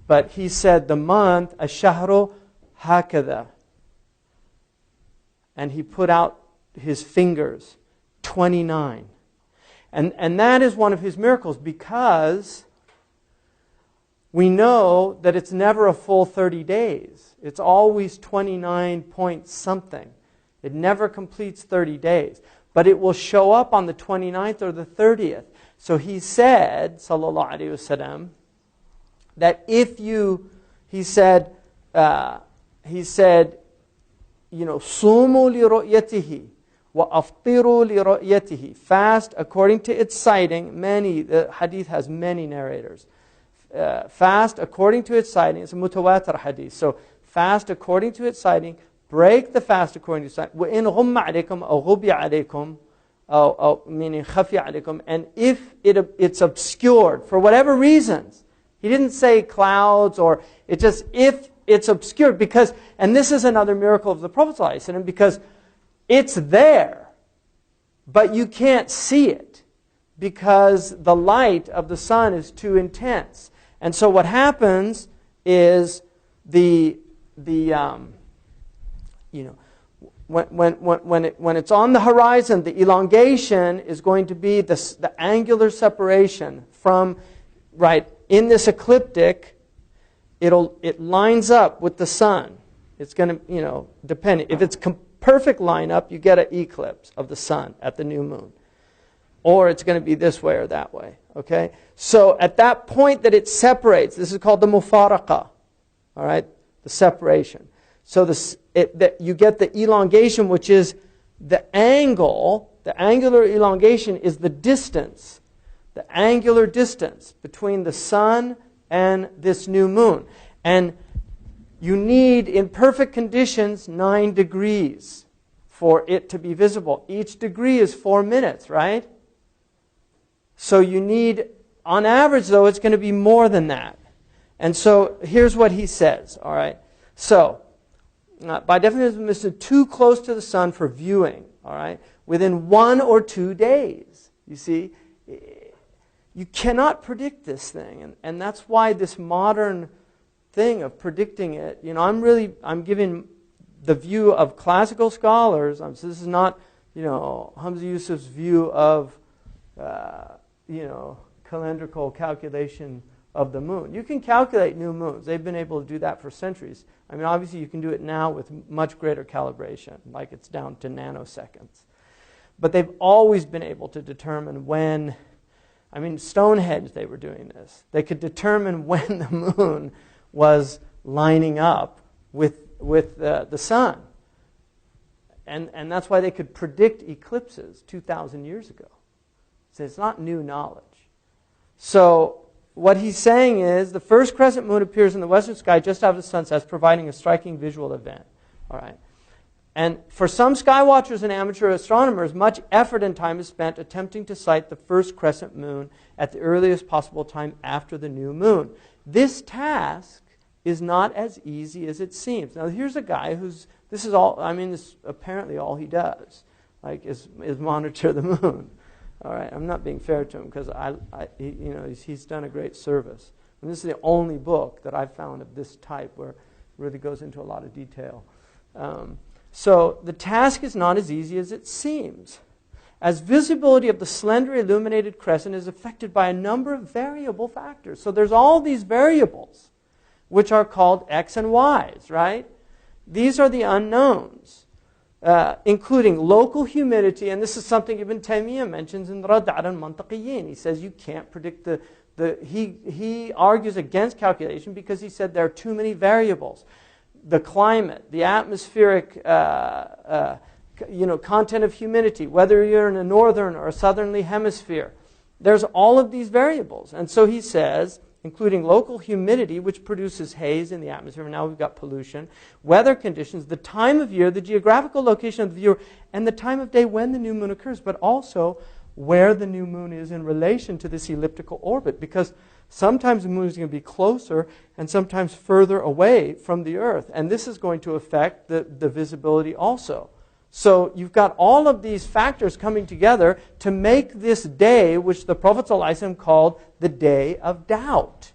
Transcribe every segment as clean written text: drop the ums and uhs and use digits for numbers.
But he said the month, ash-shahru hakadha. And he put out his fingers, 29. And that is one of his miracles, because we know that it's never a full 30 days. It's always 29 point something. It never completes 30 days. But it will show up on the 29th or the 30th. So he said, sallallahu alaihi wasallam, that if you, he said, you know, sumu li ru'yatihi wa aftiru li ru'yatihi. Fast according to its sighting. The hadith has many narrators. Fast according to its sighting. It's a mutawatir hadith. So fast according to its sighting. Break the fast according to its sighting. وَإِنْ غُمَّ عَلَيْكُمْ أَوْ غُبِّ عَلَيْكُمْ meaning خَفِيَ عَلَيْكُمْ. And if it's obscured for whatever reasons, he didn't say clouds, or it just, if it's obscured, because, and this is another miracle of the Prophet ﷺ, because it's there, but you can't see it because the light of the sun is too intense. And so what happens is when it's on the horizon, the elongation is going to be the angular separation from, right, in this ecliptic, it lines up with the sun. It's going to, depending. If it's perfect lineup, you get an eclipse of the sun at the new moon. Or it's going to be this way or that way. Okay? So at that point that it separates, this is called the mufaraqa. All right? The separation. So you get the elongation, which is the angle. The angular elongation is the distance. The angular distance between the sun and this new moon. And you need, in perfect conditions, 9 degrees for it to be visible. Each degree is 4 minutes, right? So you need, on average though, it's going to be more than that. And so here's what he says, all right? So, by definition, this is too close to the sun for viewing, all right? Within 1 or 2 days, you see? You cannot predict this thing. And that's why this modern thing of predicting it, I'm giving the view of classical scholars. So this is not, Hamza Yusuf's view of, calendrical calculation of the moon. You can calculate new moons. They've been able to do that for centuries. I mean, obviously you can do it now with much greater calibration, like it's down to nanoseconds. But they've always been able to determine when, Stonehenge, they were doing this. They could determine when the moon was lining up with the sun. And that's why they could predict eclipses 2,000 years ago. So it's not new knowledge. So what he's saying is the first crescent moon appears in the western sky just after the sunset, providing a striking visual event. All right. And for some sky watchers and amateur astronomers, much effort and time is spent attempting to sight the first crescent moon at the earliest possible time after the new moon. This task is not as easy as it seems. Now here's a guy this is apparently all he does, is monitor the moon. All right, I'm not being fair to him because he's done a great service. And this is the only book that I've found of this type where it really goes into a lot of detail. So the task is not as easy as it seems, as visibility of the slender illuminated crescent is affected by a number of variable factors. So there's all these variables, which are called X and Y's, right? These are the unknowns, including local humidity, and this is something Ibn Taymiyyah mentions in Radd al-Mantaqiyin. He says you can't predict he argues against calculation because he said there are too many variables. The climate, the atmospheric content of humidity, whether you're in a northern or a southerly hemisphere. There's all of these variables. And so he says, including local humidity, which produces haze in the atmosphere. Now we've got pollution. Weather conditions, the time of year, the geographical location of the viewer, and the time of day when the new moon occurs, but also where the new moon is in relation to this elliptical orbit. Because sometimes the moon is going to be closer and sometimes further away from the Earth. And this is going to affect the visibility also. So you've got all of these factors coming together to make this day, which the Prophet ﷺ called the day of doubt.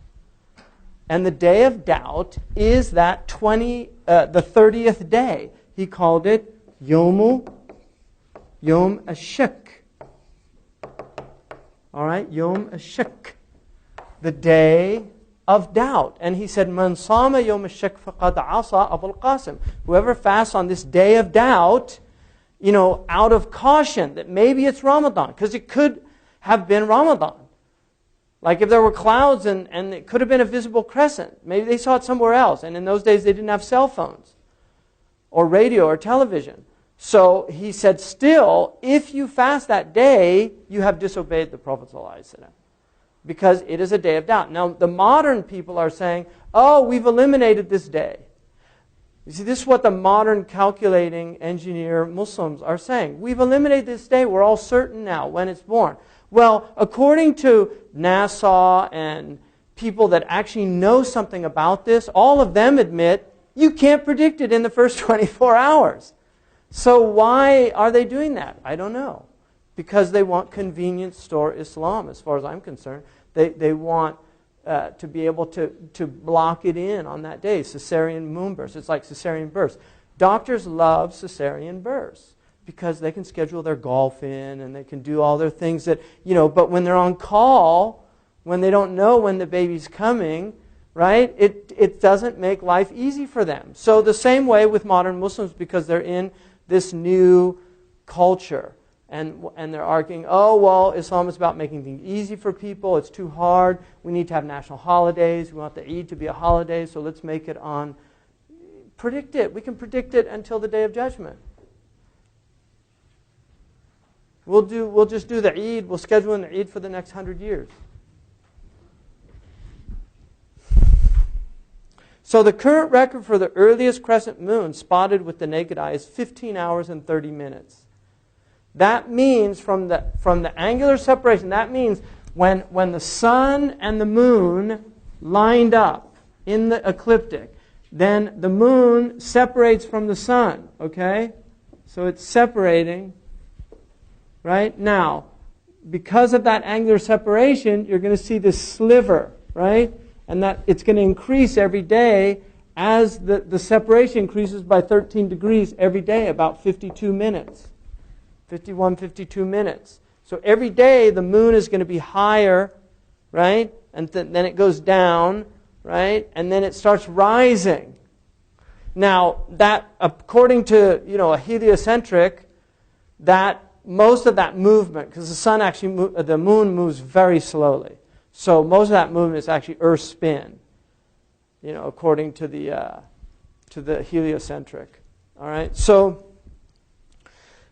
And the day of doubt is that the 30th day. He called it Yom Ashak. All right, Yom Ashak, the day of doubt. And he said, Man sama Yom Ashak faqad asa Abul Qasim. Whoever fasts on this day of doubt, out of caution that maybe it's Ramadan, because it could have been Ramadan. Like if there were clouds and it could have been a visible crescent. Maybe they saw it somewhere else. And in those days they didn't have cell phones or radio or television. So he said, still, if you fast that day, you have disobeyed the Prophet ﷺ, because it is a day of doubt. Now, the modern people are saying, oh, we've eliminated this day. You see, this is what the modern calculating engineer Muslims are saying. We've eliminated this day. We're all certain now when it's born. Well, according to NASA and people that actually know something about this, all of them admit you can't predict it in the first 24 hours. So why are they doing that? I don't know. Because they want convenience store Islam, as far as I'm concerned. They want to be able to block it in on that day, cesarean moon births. It's like cesarean births. Doctors love cesarean births because they can schedule their golf in and they can do all their things that, but when they're on call, when they don't know when the baby's coming, right, it doesn't make life easy for them. So the same way with modern Muslims, because they're in this new culture. And they're arguing, oh, well, Islam is about making things easy for people. It's too hard. We need to have national holidays. We want the Eid to be a holiday, so let's make it on. Predict it. We can predict it until the Day of Judgment. We'll just do the Eid. We'll schedule in the Eid for the next 100 years. So the current record for the earliest crescent moon spotted with the naked eye is 15 hours and 30 minutes. That means from the angular separation, that means when the sun and the moon lined up in the ecliptic, then the moon separates from the sun, okay? So it's separating, right? Now, because of that angular separation, you're going to see this sliver, right? And that it's going to increase every day as the separation increases by 13 degrees every day, about 52 minutes. 51, 52 minutes. So every day the moon is going to be higher, right? And then it goes down, right? And then it starts rising. Now, that according to, a heliocentric, that most of that movement, because the sun actually, the moon moves very slowly. So most of that movement is actually Earth spin, according to the heliocentric. All right. So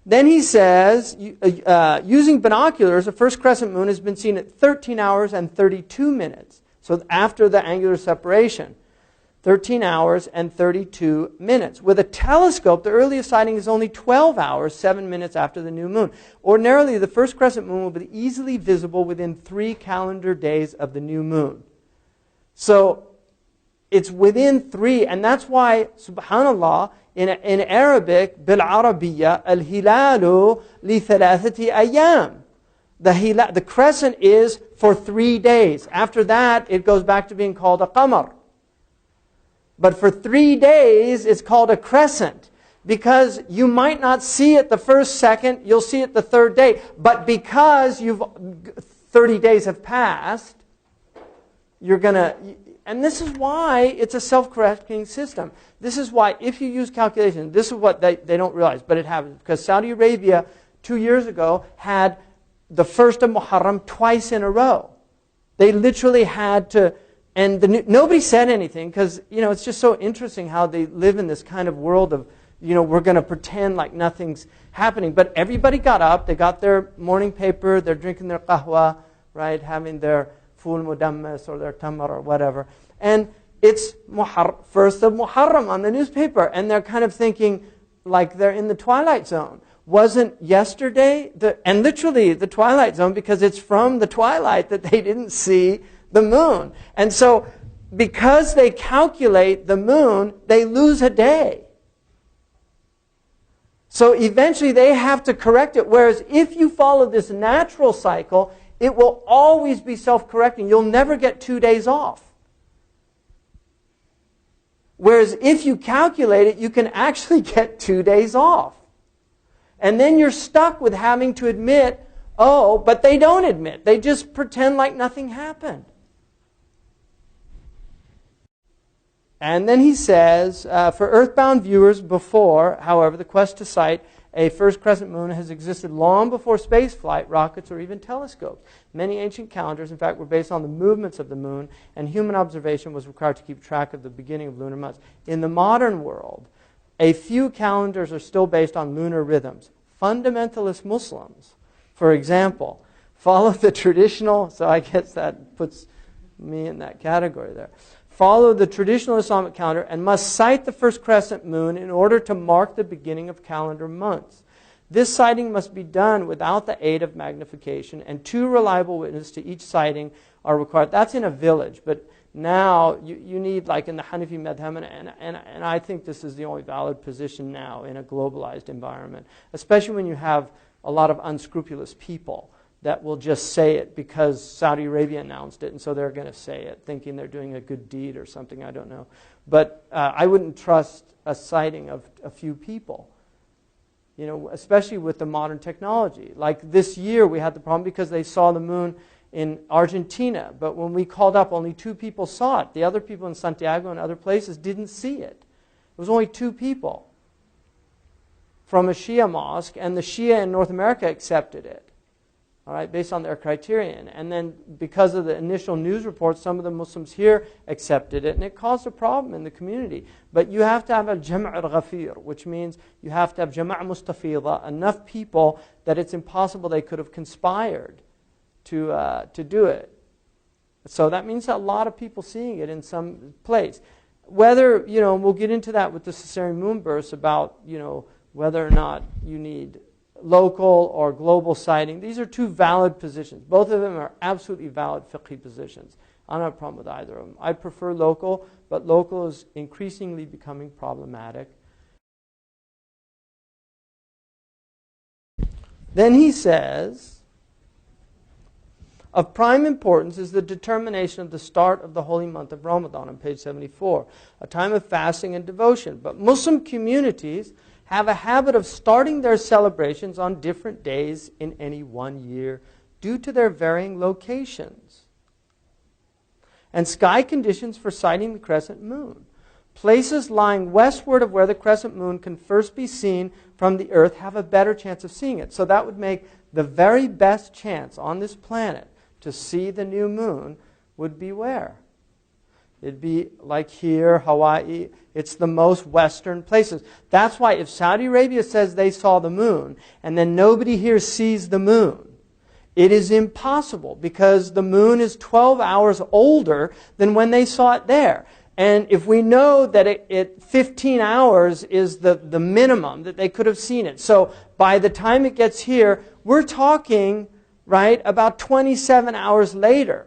then he says, using binoculars, the first crescent moon has been seen at 13 hours and 32 minutes. So after the angular separation, 13 hours and 32 minutes. With a telescope, the earliest sighting is only 12 hours, 7 minutes after the new moon. Ordinarily, the first crescent moon will be easily visible within 3 calendar days of the new moon. So it's within 3, and that's why, subhanallah, in Arabic, بالعربية الهلال لثلاثة أيام. The crescent is for 3 days. After that, it goes back to being called a qamar. But for 3 days, it's called a crescent. Because you might not see it the first second, you'll see it the third day. But because 30 days have passed, you're going to... And this is why it's a self-correcting system. This is why if you use calculation, this is what they don't realize, but it happens. Because Saudi Arabia 2 years ago had the first of Muharram twice in a row. They literally had to, and nobody said anything because, it's just so interesting how they live in this kind of world of, we're going to pretend like nothing's happening. But everybody got up, they got their morning paper, they're drinking their qahwa, right, having their ful mudammas or their tamar or whatever. And it's first of Muharram on the newspaper. And they're kind of thinking like they're in the twilight zone. Wasn't yesterday, and literally the twilight zone, because it's from the twilight that they didn't see the moon. And so because they calculate the moon, they lose a day. So eventually they have to correct it. Whereas if you follow this natural cycle, it will always be self-correcting. You'll never get 2 days off. Whereas if you calculate it, you can actually get 2 days off. And then you're stuck with having to admit, oh, but they don't admit. They just pretend like nothing happened. And then he says, for earthbound viewers before, however, the quest to sight a first crescent moon has existed long before spaceflight, rockets, or even telescopes. Many ancient calendars, in fact, were based on the movements of the moon, and human observation was required to keep track of the beginning of lunar months. In the modern world, a few calendars are still based on lunar rhythms. Fundamentalist Muslims, for example, follow the traditional, so I guess that puts me in that category there, follow the traditional Islamic calendar and must sight the first crescent moon in order to mark the beginning of calendar months. This sighting must be done without the aid of magnification, and 2 reliable witnesses to each sighting are required. That's in a village, but now you need, like in the Hanafi madhab, and I think this is the only valid position now in a globalized environment, especially when you have a lot of unscrupulous people that will just say it because Saudi Arabia announced it, and so they're going to say it, thinking they're doing a good deed or something, I don't know. But I wouldn't trust a sighting of a few people, especially with the modern technology. Like this year we had the problem because they saw the moon in Argentina, but when we called up, only 2 people saw it. The other people in Santiago and other places didn't see it. It was only 2 people from a Shia mosque, and the Shia in North America accepted it. All right, based on their criterion. And then because of the initial news reports, some of the Muslims here accepted it, and it caused a problem in the community. But you have to have a jam' al-ghafir, which means you have to have jama' mustafida, enough people that it's impossible they could have conspired to do it. So that means a lot of people seeing it in some place. Whether, we'll get into that with the Caesarean moon bursts about, whether or not you need local or global sighting. These are 2 valid positions. Both of them are absolutely valid fiqhi positions. I don't have a problem with either of them. I prefer local, but local is increasingly becoming problematic. Then he says, of prime importance is the determination of the start of the holy month of Ramadan on page 74, a time of fasting and devotion. But Muslim communities have a habit of starting their celebrations on different days in any one year due to their varying locations and sky conditions for sighting the crescent moon. Places lying westward of where the crescent moon can first be seen from the earth have a better chance of seeing it. So that would make the very best chance on this planet to see the new moon would be where? It'd be like here, Hawaii. It's the most western places. That's why if Saudi Arabia says they saw the moon and then nobody here sees the moon, it is impossible because the moon is 12 hours older than when they saw it there. And if we know that it 15 hours is the minimum that they could have seen it. So by the time it gets here, we're talking, right, about 27 hours later.